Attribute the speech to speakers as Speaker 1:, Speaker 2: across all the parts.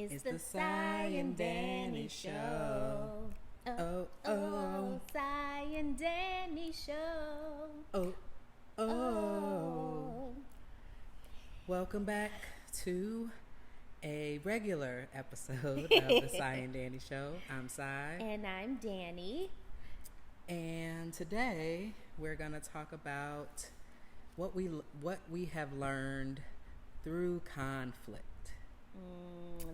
Speaker 1: It's the Sy and Dani Show. Sy and Dani Show.
Speaker 2: Welcome back to a regular episode of the Sy and Dani Show. I'm Sy.
Speaker 1: And I'm Dani.
Speaker 2: And today we're going to talk about what we have learned through conflict.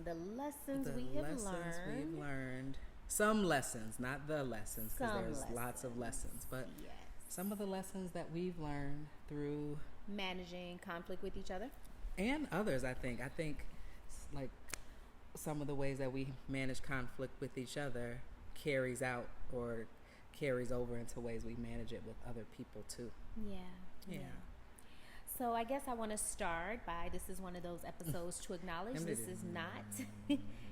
Speaker 1: The lessons we have learned.
Speaker 2: We've learned. Some lessons, not the lessons, because there's
Speaker 1: lessons.
Speaker 2: lots of lessons, but
Speaker 1: Yes.
Speaker 2: some of the lessons that we've learned through
Speaker 1: Managing conflict with each other.
Speaker 2: and others. I think like some of the ways that we manage conflict with each other carries out or carries over into ways we manage it with other people too.
Speaker 1: Yeah. So I guess I want to start by, this is one of those episodes to acknowledge this is not,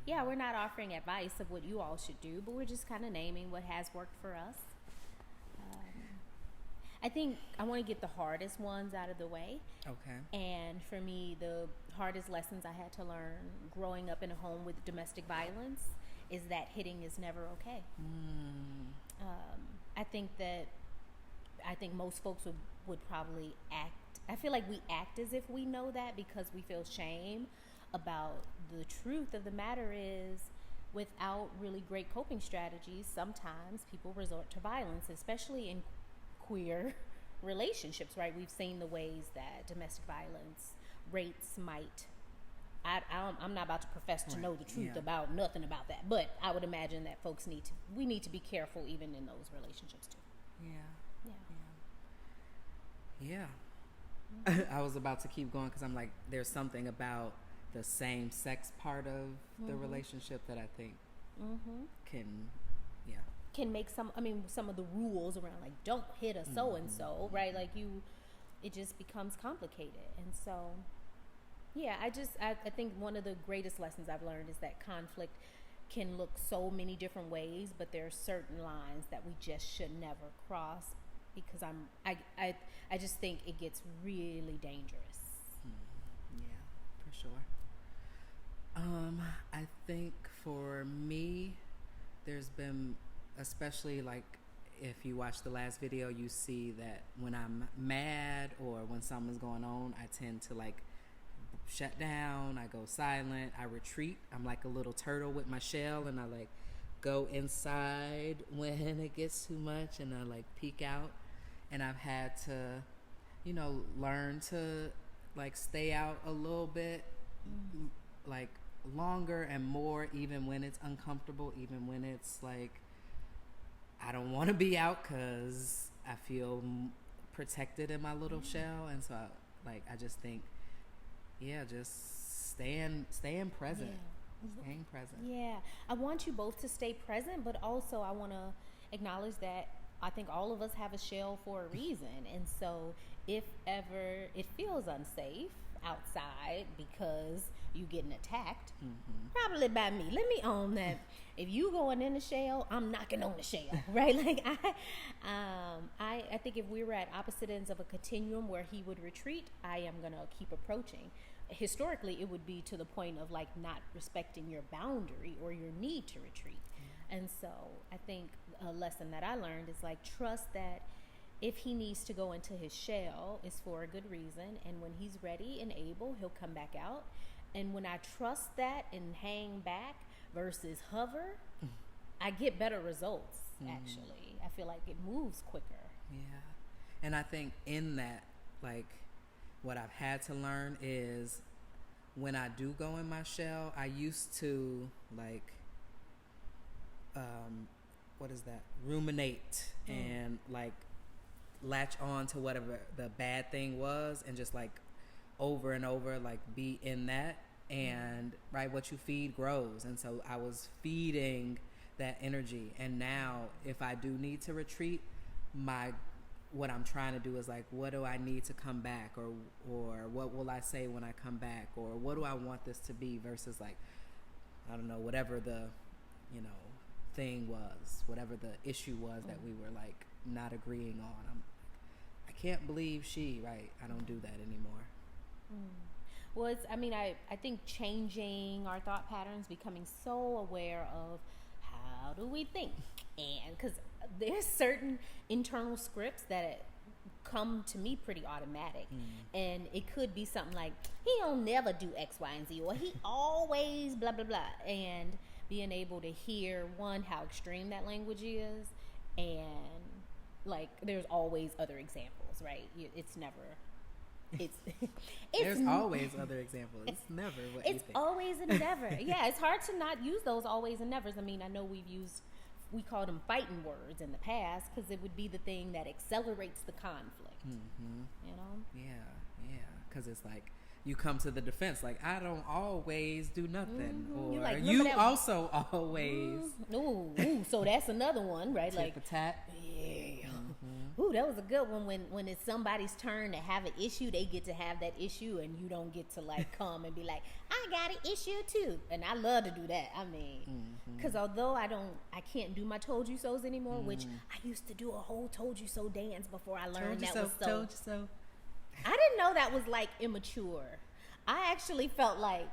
Speaker 1: we're not offering advice of what you all should do, but we're just kind of naming what has worked for us. I think I want to get the hardest ones out of the way.
Speaker 2: Okay.
Speaker 1: And for me, the hardest lessons I had to learn growing up in a home with domestic violence is that hitting is never okay. I think most folks would probably act. I feel like we act as if we know that because we feel shame about the truth of the matter is, without really great coping strategies, sometimes people resort to violence, especially in queer relationships, right? We've seen the ways that domestic violence rates might. I'm not about to profess to know the truth about nothing about that, but I would imagine that we need to be careful even in those relationships too.
Speaker 2: Yeah. I was about to keep going because I'm like, there's something about the same sex part of the relationship that I think can make some of the rules around, like, don't hit a so-and-so, right? Like it just becomes complicated. And so, I think one of the greatest lessons I've learned is that conflict can look so many different ways, but there are certain lines that we just should never cross, because I just think it gets really dangerous. Yeah, for sure. I think for me, there's been, especially like if you watch the last video, you see that when I'm mad or when something's going on, I tend to like shut down, I go silent, I retreat. I'm like a little turtle with my shell, and I like go inside when it gets too much, and I like peek out. And I've had to, learn to like stay out a little bit, like longer and more, even when it's uncomfortable, even when it's like I don't want to be out because I feel protected in my little shell. And so I just think, just staying present. Staying present.
Speaker 1: Yeah. I want you both to stay present, but also I want to acknowledge that I think all of us have a shell for a reason. And so if ever it feels unsafe outside because you getting attacked, probably by me. Let me own that. If you going in the shell, I'm knocking on the shell, right? Like I think if we were at opposite ends of a continuum where he would retreat, I am going to keep approaching. Historically, it would be to the point of like not respecting your boundary or your need to retreat. And so I think a lesson that I learned is like, trust that if he needs to go into his shell, it's for a good reason. And when he's ready and able, he'll come back out. And when I trust that and hang back versus hover, I get better results, actually. I feel like it moves quicker.
Speaker 2: Yeah. And I think in that, like, what I've had to learn is when I do go in my shell, I used to like, ruminate and like latch on to whatever the bad thing was and just like over and over like be in that, and what you feed grows. And so I was feeding that energy, and now if I do need to retreat, what I'm trying to do is like, what do I need to come back, or what will I say when I come back, or what do I want this to be, versus like, I don't know, whatever the thing was, whatever the issue was that we were like not agreeing on. I can't believe I don't do that anymore.
Speaker 1: Well, I think changing our thought patterns, becoming so aware of how do we think, and because there's certain internal scripts that come to me pretty automatic, and it could be something like he don't never do X, Y, and Z, or he always blah blah blah, and being able to hear one how extreme that language is, and like there's always other examples, right? It's never. It's
Speaker 2: There's always other examples. It's never what you think.
Speaker 1: It's always and never. Yeah, it's hard to not use those always and nevers. I mean, I know we called them fighting words in the past because it would be the thing that accelerates the conflict. You know?
Speaker 2: Yeah. Because it's like you come to the defense, like I don't always do nothing, or
Speaker 1: like,
Speaker 2: you also always.
Speaker 1: Ooh, so that's another one, right?
Speaker 2: Tit
Speaker 1: Like
Speaker 2: for tat.
Speaker 1: Yeah. Ooh, that was a good one. When it's somebody's turn to have an issue, they get to have that issue, and you don't get to like come and be like, I got an issue too. And I love to do that. I mean, because although I can't do my told you so's anymore, which I used to do a whole told you so dance before I learned that was so.
Speaker 2: Told you so.
Speaker 1: I didn't know that was like immature. I actually felt like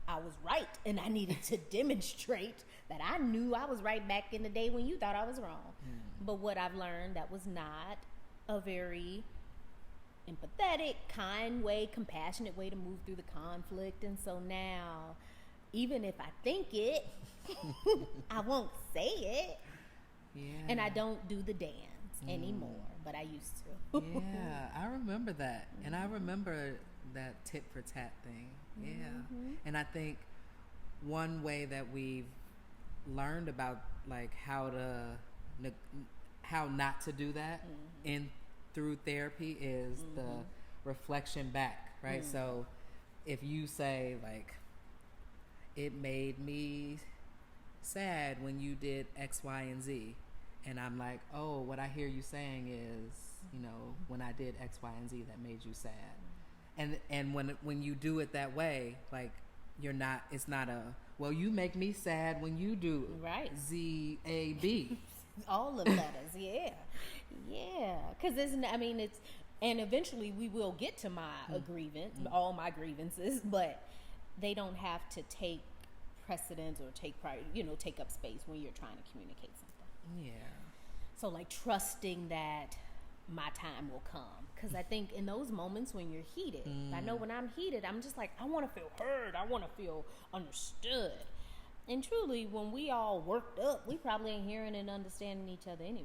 Speaker 1: I was right, and I needed to demonstrate that I knew I was right back in the day when you thought I was wrong. But what I've learned, that was not a very empathetic, kind way, compassionate way to move through the conflict. And so now, even if I think it, I won't say it.
Speaker 2: Yeah.
Speaker 1: And I don't do the dance anymore, but I used to.
Speaker 2: Yeah, I remember that. And I remember that tit for tat thing. Yeah. And I think one way that we've learned about like how not to do that in through therapy is the reflection back, right? So if you say like, it made me sad when you did X, Y, and Z, and I'm like, oh, what I hear you saying is, you know, when I did X, Y, and Z, that made you sad. And when you do it that way, like it's not a, well, you make me sad when you do
Speaker 1: right.
Speaker 2: Z, A, B.
Speaker 1: All the letters, yeah. Because and eventually we will get to my all my grievances, but they don't have to take precedence or take up space when you're trying to communicate something.
Speaker 2: Yeah.
Speaker 1: So like trusting that my time will come. Because I think in those moments when you're heated, I know when I'm heated, I'm just like, I want to feel heard. I want to feel understood. And truly, when we all worked up, we probably ain't hearing and understanding each other anyway.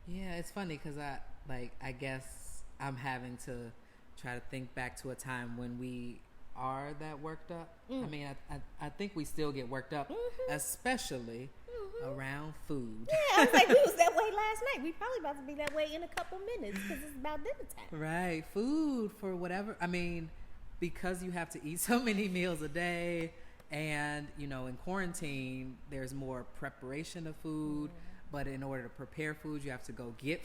Speaker 2: Yeah, it's funny because I guess I'm having to try to think back to a time when we are that worked up. I mean, I think we still get worked up, especially around food.
Speaker 1: Yeah, I was like, we was that way last night. We probably about to be that way in a couple minutes because it's about dinner time.
Speaker 2: Right. Food for whatever. I mean, because you have to eat so many meals a day, and you know, in quarantine there's more preparation of food, but in order to prepare food you have to go get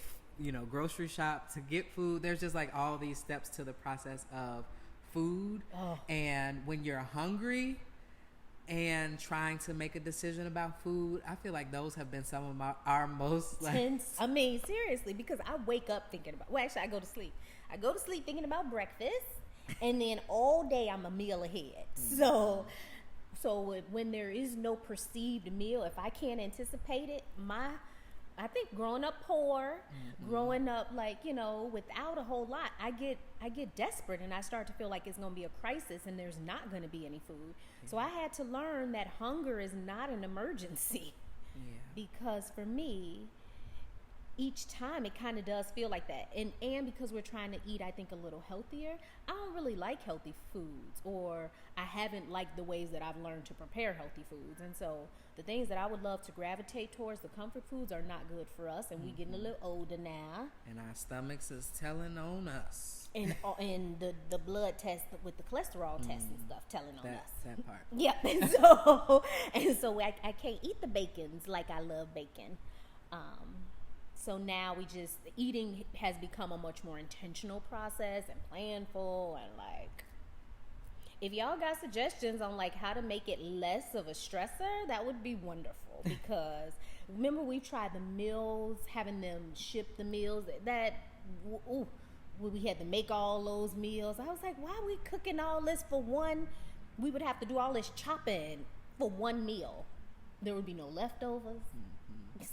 Speaker 2: grocery shop to get food. There's just like all these steps to the process of food. And when you're hungry and trying to make a decision about food, I feel like those have been some of our most
Speaker 1: tense. I mean, seriously, because I wake up thinking about, I go to sleep thinking about breakfast. And then all day I'm a meal ahead. So when there is no perceived meal, if I can't anticipate it, I think growing up poor, growing up without a whole lot, I get desperate and I start to feel like it's going to be a crisis and there's not going to be any food. So I had to learn that hunger is not an emergency. Because for me, each time it kind of does feel like that. And because we're trying to eat, I think, a little healthier, I don't really like healthy foods, or I haven't liked the ways that I've learned to prepare healthy foods. And so the things that I would love to gravitate towards, the comfort foods, are not good for us. And we're getting a little older now. And
Speaker 2: our stomachs is telling on us.
Speaker 1: And the blood test with the cholesterol test and stuff telling on us.
Speaker 2: That part.
Speaker 1: Yeah. And so I can't eat the bacons like I love bacon. So now eating has become a much more intentional process and planful, and like, if y'all got suggestions on like how to make it less of a stressor, that would be wonderful. Because remember, we tried the meals, having them ship the meals, we had to make all those meals. I was like, why are we cooking all this for one? We would have to do all this chopping for one meal. There would be no leftovers.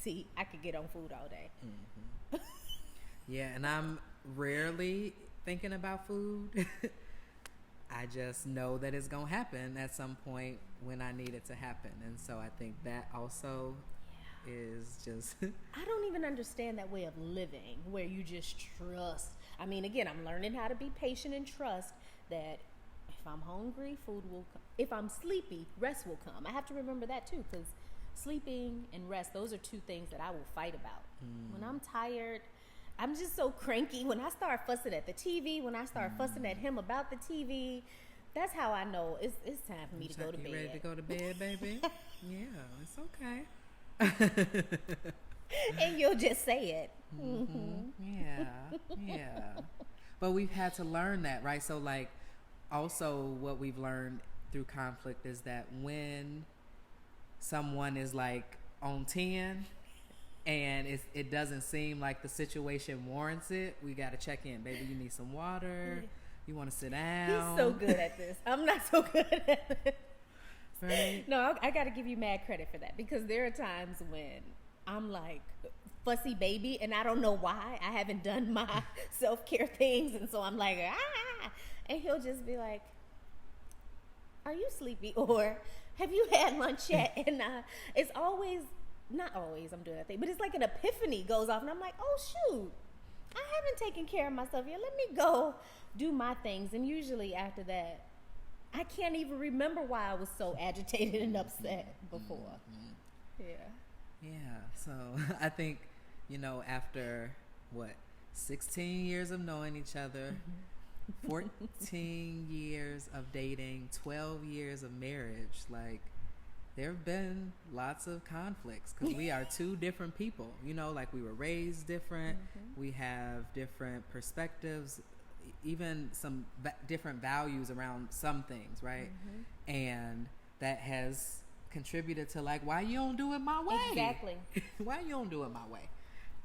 Speaker 1: See, I could get on food all day.
Speaker 2: Yeah, and I'm rarely thinking about food. I just know that it's going to happen at some point when I need it to happen. And so I think that also is just...
Speaker 1: I don't even understand that way of living where you just trust. I mean, again, I'm learning how to be patient and trust that if I'm hungry, food will come. If I'm sleepy, rest will come. I have to remember that too, because sleeping and rest, those are two things that I will fight about. When I'm tired, I'm just so cranky. When I start fussing at the TV, when I start fussing at him about the TV, that's how I know it's time for me to go to bed.
Speaker 2: You ready to go to bed, baby? Yeah, it's okay.
Speaker 1: And you'll just say it.
Speaker 2: Yeah. But we've had to learn that, right? So, like, also what we've learned through conflict is that when someone is like on 10 and it doesn't seem like the situation warrants it, we got to check in. Baby, you need some water. You want to sit down.
Speaker 1: He's so good at this. I'm not so good at it.
Speaker 2: Right?
Speaker 1: No, I got to give you mad credit for that, because there are times when I'm like fussy baby and I don't know why. I haven't done my self-care things, and so I'm like, and he'll just be like, are you sleepy? Or have you had lunch yet? And it's always, not always I'm doing that thing, but it's like an epiphany goes off and I'm like, oh shoot, I haven't taken care of myself yet. Let me go do my things. And usually after that, I can't even remember why I was so agitated and upset before. Yeah.
Speaker 2: So I think, after 16 years of knowing each other, 14 years of dating, 12 years of marriage, like, there have been lots of conflicts because we are two different people. Like, we were raised different. We have different perspectives, even some different values around some things, right? And that has contributed to, like, why you don't do it my way?
Speaker 1: Exactly.
Speaker 2: Why you don't do it my way?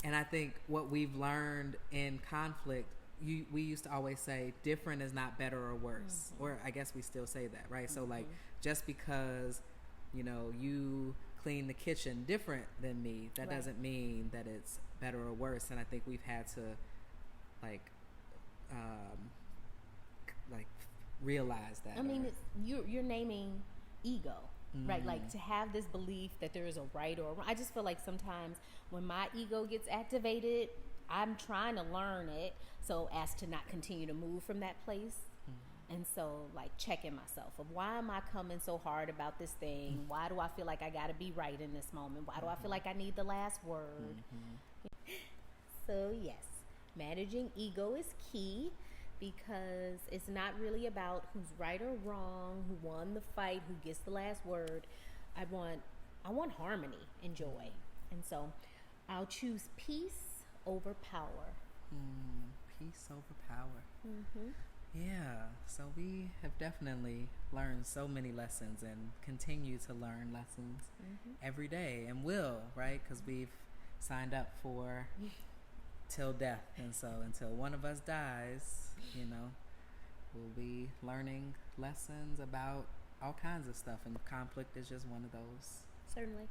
Speaker 2: And I think what we've learned in conflict, we used to always say different is not better or worse. Or I guess we still say that, right? So, like, just because you clean the kitchen different than me, that doesn't mean that it's better or worse. And I think we've had to like realize that.
Speaker 1: I mean, you're naming ego, right? Like, to have this belief that there is a right or a wrong. I just feel like sometimes when my ego gets activated, I'm trying to learn it so as to not continue to move from that place. And so, like, checking myself of, why am I coming so hard about this thing? Why do I feel like I got to be right in this moment? Why do I feel like I need the last word? So, yes, managing ego is key, because it's not really about who's right or wrong, who won the fight, who gets the last word. I want harmony and joy. And so I'll choose peace over power.
Speaker 2: Peace over power. Yeah, so we have definitely learned so many lessons and continue to learn lessons every day, and will, right? Because we've signed up for till death, and so until one of us dies, we'll be learning lessons about all kinds of stuff, and conflict is just one of those.
Speaker 1: Certainly.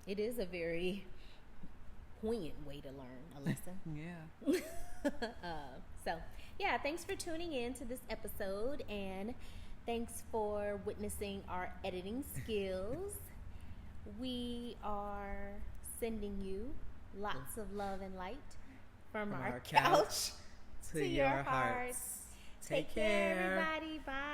Speaker 1: It is a very poignant way to learn a lesson.
Speaker 2: Yeah.
Speaker 1: So, yeah, thanks for tuning in to this episode, and thanks for witnessing our editing skills. We are sending you lots of love and light from our couch to your hearts. Take care, everybody. Bye.